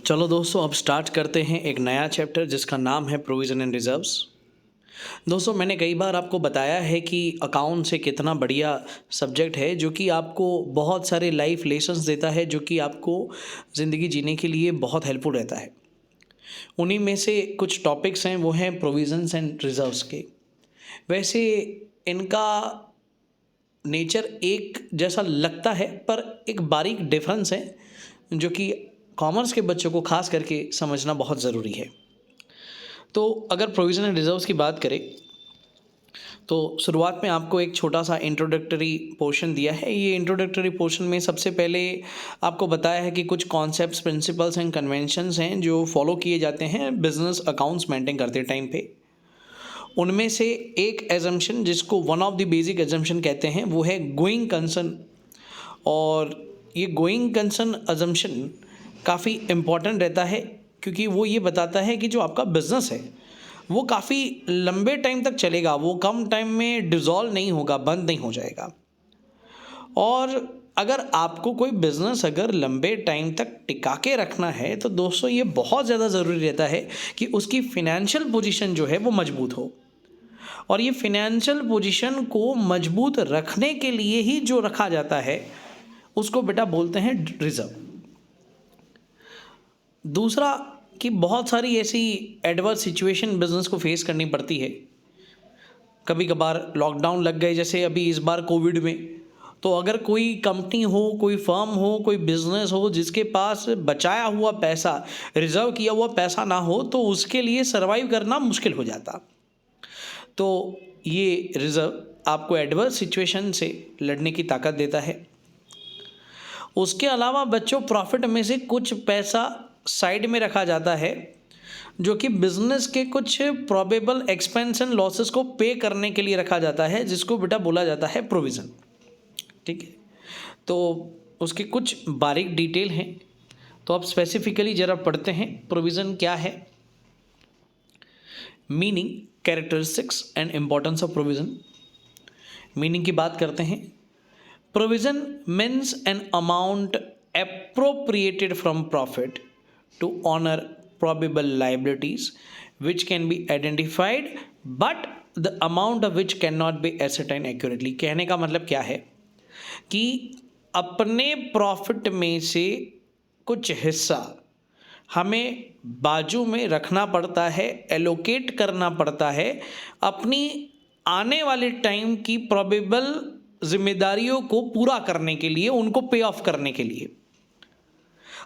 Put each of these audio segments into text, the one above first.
चलो दोस्तों, अब स्टार्ट करते हैं एक नया चैप्टर जिसका नाम है प्रोविज़न एंड रिजर्व्स। दोस्तों, मैंने कई बार आपको बताया है कि अकाउंट्स एक इतना बढ़िया सब्जेक्ट है जो कि आपको बहुत सारे लाइफ लेसन्स देता है, जो कि आपको ज़िंदगी जीने के लिए बहुत हेल्पफुल रहता है। उन्हीं में से कुछ टॉपिक्स हैं, वो हैं प्रोविज़न्स एंड रिजर्व्स के। वैसे इनका नेचर एक जैसा लगता है, पर एक बारीक डिफरेंस है जो कि कॉमर्स के बच्चों को खास करके समझना बहुत ज़रूरी है। तो अगर प्रोविज़न एंड रिजर्व्स की बात करें, तो शुरुआत में आपको एक छोटा सा इंट्रोडक्टरी पोर्शन दिया है। ये इंट्रोडक्टरी पोर्शन में सबसे पहले आपको बताया है कि कुछ कॉन्सेप्ट्स, प्रिंसिपल्स एंड कन्वेंशंस हैं जो फॉलो किए जाते हैं बिजनेस अकाउंट्स मेंटेन करते टाइम पे। उनमें से एक एजम्पशन, जिसको one of the basic assumption कहते हैं, वो है गोइंग कंसर्न। और ये गोइंग कंसर्न अजम्पशन काफ़ी इम्पॉर्टेंट रहता है, क्योंकि वो ये बताता है कि जो आपका बिज़नेस है वो काफ़ी लंबे टाइम तक चलेगा, वो कम टाइम में डिज़ोल्व नहीं होगा, बंद नहीं हो जाएगा। और अगर आपको कोई बिज़नेस अगर लंबे टाइम तक टिका के रखना है, तो दोस्तों ये बहुत ज़्यादा ज़रूरी रहता है कि उसकी फ़िनैन्शियल पोजीशन जो है वो मजबूत हो। और ये फ़िनैन्शियल पोजीशन को मजबूत रखने के लिए ही जो रखा जाता है, उसको बेटा बोलते हैं रिज़र्व। दूसरा, कि बहुत सारी ऐसी एडवर्स सिचुएशन बिजनेस को फेस करनी पड़ती है। कभी कभार लॉकडाउन लग गए, जैसे अभी इस बार कोविड में। तो अगर कोई कंपनी हो, कोई फर्म हो, कोई बिजनेस हो जिसके पास बचाया हुआ पैसा, रिजर्व किया हुआ पैसा ना हो, तो उसके लिए सरवाइव करना मुश्किल हो जाता। तो ये रिजर्व आपको एडवर्स सिचुएशन से लड़ने की ताकत देता है। उसके अलावा बच्चों, प्रॉफिट में से कुछ पैसा साइड में रखा जाता है जो कि बिजनेस के कुछ प्रोबेबल एक्सपेंस एंड लॉसेस को पे करने के लिए रखा जाता है, जिसको बेटा बोला जाता है प्रोविज़न। ठीक है, तो उसके कुछ बारीक डिटेल हैं, तो अब स्पेसिफिकली ज़रा पढ़ते हैं प्रोविज़न क्या है। Meaning, characteristics and importance of provision. Meaning की बात करते हैं। Provision means an amount appropriated from profit to honor probable liabilities which can be identified but the amount of which cannot be ascertained accurately। कहने का मतलब क्या है कि अपने प्रॉफिट में से कुछ हिस्सा हमें बाजू में रखना पड़ता है, एलोकेट करना पड़ता है, अपनी आने वाले टाइम की प्रोबेबल जिम्मेदारियों को पूरा करने के लिए, उनको पे ऑफ करने के लिए।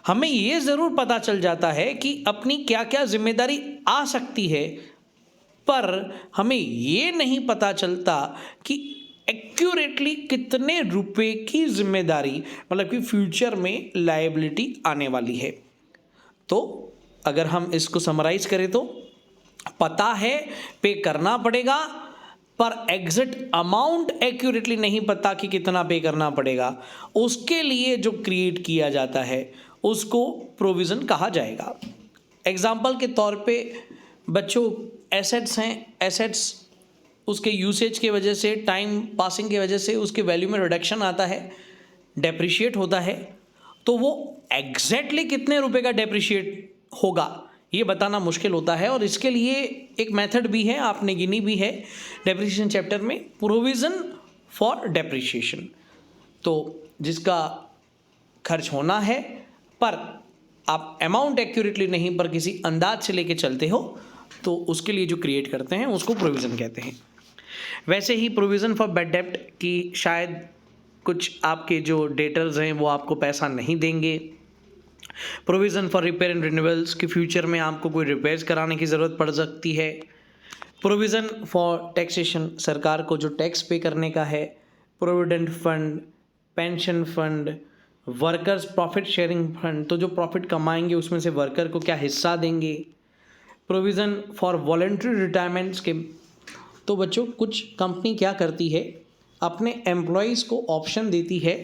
हमें ये ज़रूर पता चल जाता है कि अपनी क्या क्या जिम्मेदारी आ सकती है, पर हमें ये नहीं पता चलता कि एक्यूरेटली कितने रुपए की जिम्मेदारी, मतलब कि फ्यूचर में लायबिलिटी आने वाली है। तो अगर हम इसको समराइज करें, तो पता है पे करना पड़ेगा, पर एग्जैक्ट अमाउंट एक्यूरेटली नहीं पता कि कितना पे करना पड़ेगा। उसके लिए जो क्रिएट किया जाता है उसको प्रोविज़न कहा जाएगा। एग्जाम्पल के तौर पे बच्चों, एसेट्स हैं, एसेट्स उसके यूसेज के वजह से, टाइम पासिंग की वजह से उसके वैल्यू में रिडक्शन आता है, डेप्रिशिएट होता है। तो वो एग्जैक्टली कितने रुपए का डेप्रिशिएट होगा ये बताना मुश्किल होता है, और इसके लिए एक मेथड भी है, आपने गिनी भी है डेप्रिसिएशन चैप्टर में, प्रोविज़न फॉर डेप्रिसिएशन। तो जिसका खर्च होना है, पर आप अमाउंट एक्यूरेटली नहीं, पर किसी अंदाज से लेके चलते हो, तो उसके लिए जो क्रिएट करते हैं उसको प्रोविज़न कहते हैं। वैसे ही प्रोविज़न फॉर बैड डेब्ट, कि शायद कुछ आपके जो डेटर्स हैं वो आपको पैसा नहीं देंगे। Provision for repair and renewals, कि फ्यूचर में आपको कोई रिपेयर्स कराने की ज़रूरत पड़ सकती है। प्रोविज़न फॉर टैक्सेशन, सरकार को जो टैक्स पे करने का है। Provident fund, pension fund, workers profit sharing fund, तो जो प्रॉफिट कमाएंगे उसमें से वर्कर को क्या हिस्सा देंगे। Provision for voluntary retirement scheme, तो बच्चों कुछ कंपनी क्या करती है, अपने एम्प्लॉयज़ को ऑप्शन देती है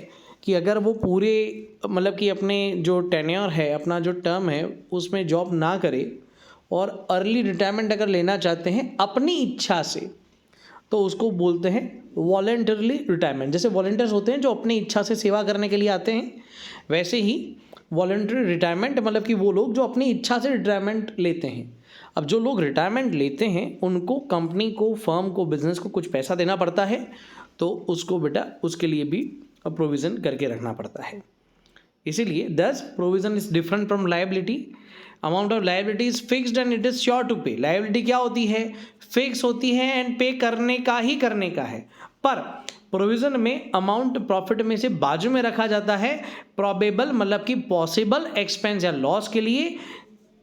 कि अगर वो पूरे, मतलब कि अपने जो टेन्योर है, अपना जो टर्म है, उसमें जॉब ना करे और अर्ली रिटायरमेंट अगर लेना चाहते हैं अपनी इच्छा से, तो उसको बोलते हैं वॉलंटरली रिटायरमेंट। जैसे वॉलंटियर्स होते हैं जो अपनी इच्छा से सेवा करने के लिए आते हैं, वैसे ही वॉलंटरी रिटायरमेंट मतलब कि वो लोग जो अपनी इच्छा से रिटायरमेंट लेते हैं। अब जो लोग रिटायरमेंट लेते हैं उनको कंपनी को, फर्म को, बिजनेस को कुछ पैसा देना पड़ता है, तो उसको बेटा उसके लिए भी प्रोविज़न करके रखना पड़ता है। इसीलिए this provision is different from liability. Amount of liability is fixed and it is sure to pay. Liability क्या होती है? फिक्स होती है एंड पे करने का है। पर प्रोविज़न में अमाउंट प्रॉफिट में से बाजू में रखा जाता है प्रोबेबल मतलब कि पॉसिबल एक्सपेंस या लॉस के लिए,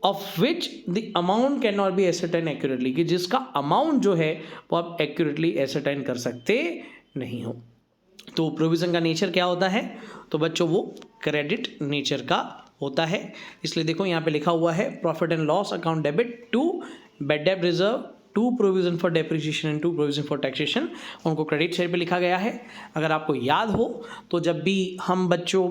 of which the amount can not be ascertain accurately, कि जिसका अमाउंट जो है वो आप एक्यूरेटली एसरटाइन कर सकते नहीं हो। तो प्रोविज़न का नेचर क्या होता है? तो बच्चों वो क्रेडिट नेचर का होता है। इसलिए देखो यहाँ पे लिखा हुआ है profit and loss account debit to bad debt reserve to provision for depreciation and to provision for taxation, उनको क्रेडिट साइड पे लिखा गया है। अगर आपको याद हो तो जब भी हम बच्चों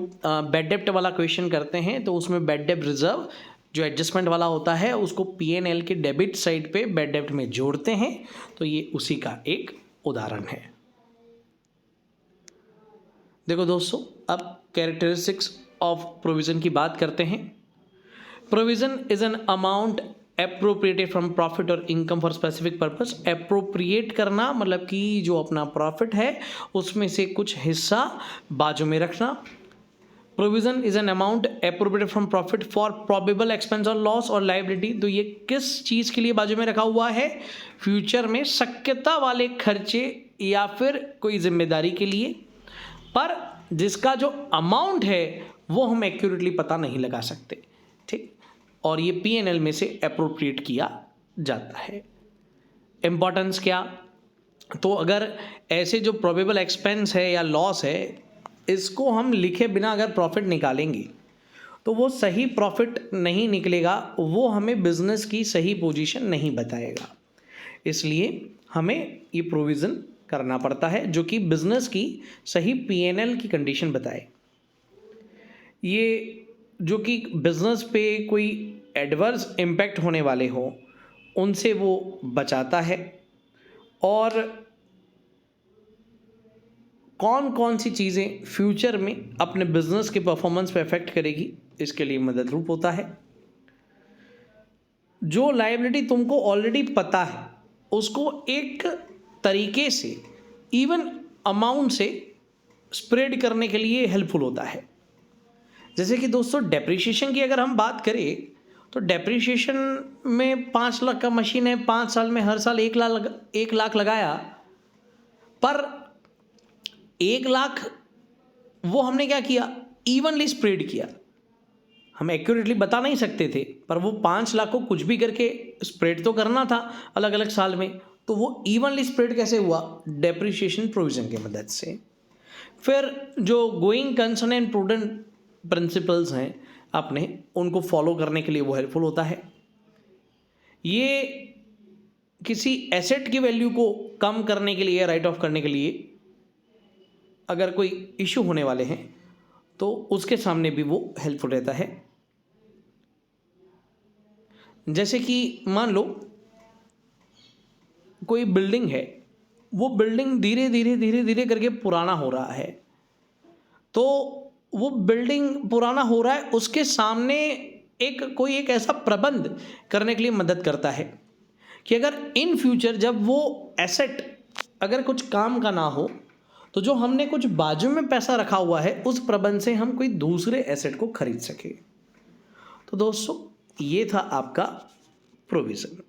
बैड डेप्ट वाला क्वेश्चन करते हैं तो उसमें बैड डेट रिजर्व जो एडजस्टमेंट वाला होता है उसको P&L के डेबिट साइड पे बैड डेप्ट में जोड़ते हैं, तो ये उसी का एक उदाहरण है। देखो दोस्तों, अब कैरेक्टरिस्टिक्स ऑफ प्रोविज़न की बात करते हैं। Provision is an amount appropriated from profit और income for specific purpose. Appropriate करना मतलब कि जो अपना प्रॉफिट है उसमें से कुछ हिस्सा बाजू में रखना। Provision is an amount appropriated from profit for probable expense और लॉस और लायबिलिटी। तो ये किस चीज़ के लिए बाजू में रखा हुआ है? फ्यूचर में शक्यता वाले खर्चे या फिर कोई जिम्मेदारी के लिए, पर जिसका जो अमाउंट है वो हम एक्यूरेटली पता नहीं लगा सकते, ठीक। और ये P&L में से अप्रोप्रिएट किया जाता है। इम्पॉर्टेंस क्या? तो अगर ऐसे जो प्रोबेबल एक्सपेंस है या लॉस है इसको हम लिखे बिना अगर प्रॉफिट निकालेंगे तो वो सही प्रॉफिट नहीं निकलेगा, वो हमें बिजनेस की सही पोजीशन नहीं बताएगा। इसलिए हमें ये प्रोविज़न करना पड़ता है जो कि बिजनेस की सही P&L की कंडीशन बताए। ये जो कि बिजनेस पे कोई एडवर्स इम्पैक्ट होने वाले हो उनसे वो बचाता है, और कौन कौन सी चीज़ें फ्यूचर में अपने बिजनेस के परफॉर्मेंस पे इफेक्ट करेगी इसके लिए मदद रूप होता है। जो लायबिलिटी तुमको ऑलरेडी पता है उसको एक तरीके से इवन अमाउंट से स्प्रेड करने के लिए हेल्पफुल होता है। जैसे कि दोस्तों डेप्रिसिएशन की अगर हम बात करें तो डेप्रिसिएशन में 5 लाख का मशीन है, 5 साल में हर साल 1 लाख लगाया, पर 1 लाख वो हमने क्या किया? इवनली स्प्रेड किया। हम एक्यूरेटली बता नहीं सकते थे, पर वो 5 लाख को कुछ भी करके स्प्रेड तो करना था अलग अलग साल में, तो वो इवनली स्प्रेड कैसे हुआ? डेप्रिसिएशन प्रोविज़न की मदद से। फिर जो going concern and prudent principles हैं अपने, उनको फॉलो करने के लिए वो हेल्पफुल होता है। ये किसी एसेट की वैल्यू को कम करने के लिए, राइट ऑफ करने के लिए अगर कोई इशू होने वाले हैं तो उसके सामने भी वो हेल्पफुल रहता है। जैसे कि मान लो कोई बिल्डिंग है, वो बिल्डिंग धीरे धीरे करके पुराना हो रहा है, तो वो बिल्डिंग पुराना हो रहा है उसके सामने कोई एक ऐसा प्रबंध करने के लिए मदद करता है कि अगर इन फ्यूचर जब वो एसेट अगर कुछ काम का ना हो तो जो हमने कुछ बाजू में पैसा रखा हुआ है उस प्रबंध से हम कोई दूसरे एसेट को खरीद सके। तो दोस्तों ये था आपका प्रोविज़न।